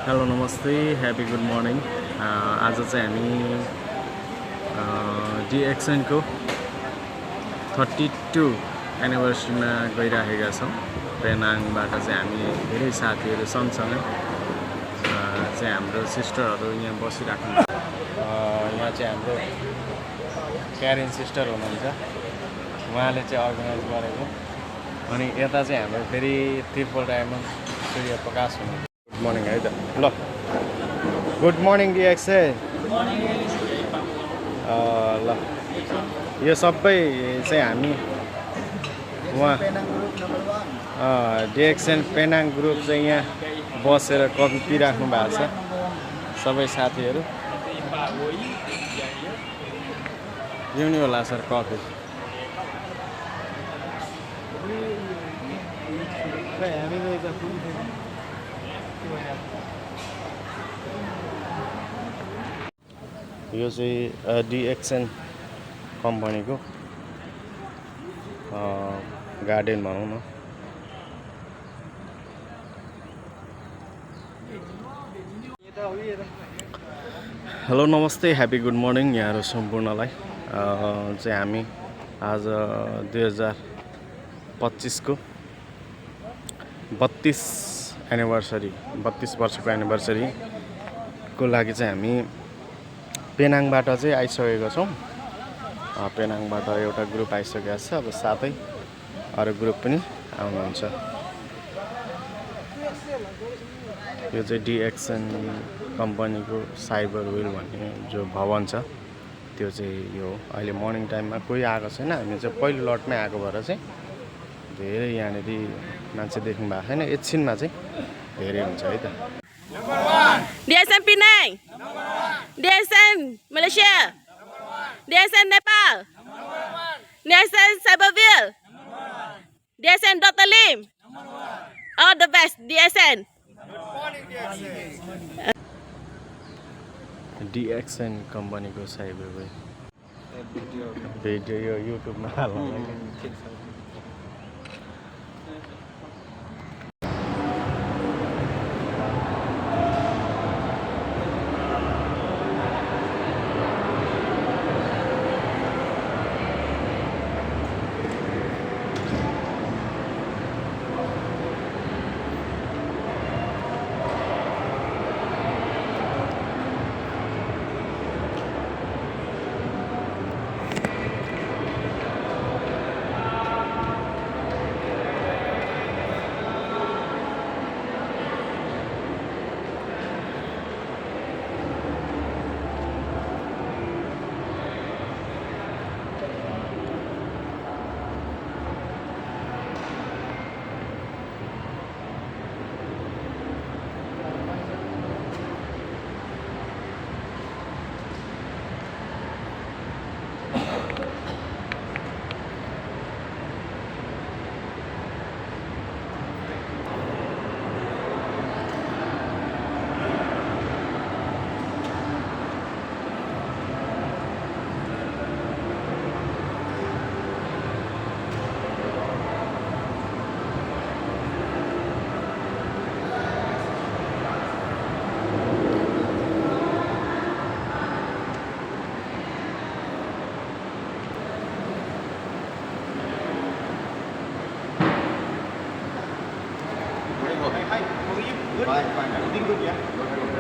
Hello नमस्ते happy good morning आज चाहिँ हामी DXN को 32 एनिभर्सरीमा गइराखेका छौँ। पेनाङबाट चाहिँ हामी धेरै साथीहरू सँगसँगै चाहिँ हाम्रो सिस्टरहरू यहाँ बसिराख्नु छ। यहाँ चाहिँ हाम्रो क्यारिन सिस्टर हुनुहुन्छ, उहाँले चाहिँ अर्गनाइज गरेको। अनि यता चाहिँ हाम्रो फेरि त्रिपल डायमन्ड सूर्य प्रकाश हुनुहुन्छ। गुड मर्निङ है त ल गुड मर्निङ DXN। ल यो सबै चाहिँ हामी उहाँ DXN पेनाङ ग्रुप चाहिँ यहाँ बसेर कफी पिइराख्नु भएको छ सबै साथीहरू। पिउनु होला सर कफी। यो चाहिँ DXN कम्पनीको गार्डन भनौँ न। हेलो नमस्ते ह्यापी गुड मर्निङ यहाँहरू सम्पूर्णलाई। चाहिँ हामी आज 2025 को 32 वर्षको एनिभर्सरी को लागि चाहिँ हामी पेनाङबाट चाहिँ आइसकेको छौँ। पेनाङबाट एउटा ग्रुप आइसकेको छ, अब साथै अरू ग्रुप पनि आउनुहुन्छ। यो चाहिँ DXN कम्पनीको साइबर विल भन्ने जो भवन छ त्यो चाहिँ यो अहिले मर्निङ टाइममा कोही आएको छैन। हामी चाहिँ पहिलो लटमै आएको भएर चाहिँ धेरै यहाँनिर मान्छे देख्नु भएको छैन। एकछिनमा चाहिँ धेरै हुन्छ है त। DXN Penang, DXN Malaysia, DXN Nepal, DXN Cyberville, DXN Dr. Lim, all the best DXN. DXN कम्पनीको साइबर विल भिडियो यो युट्युबमा हाल्नु। Fine, everything good, yeah?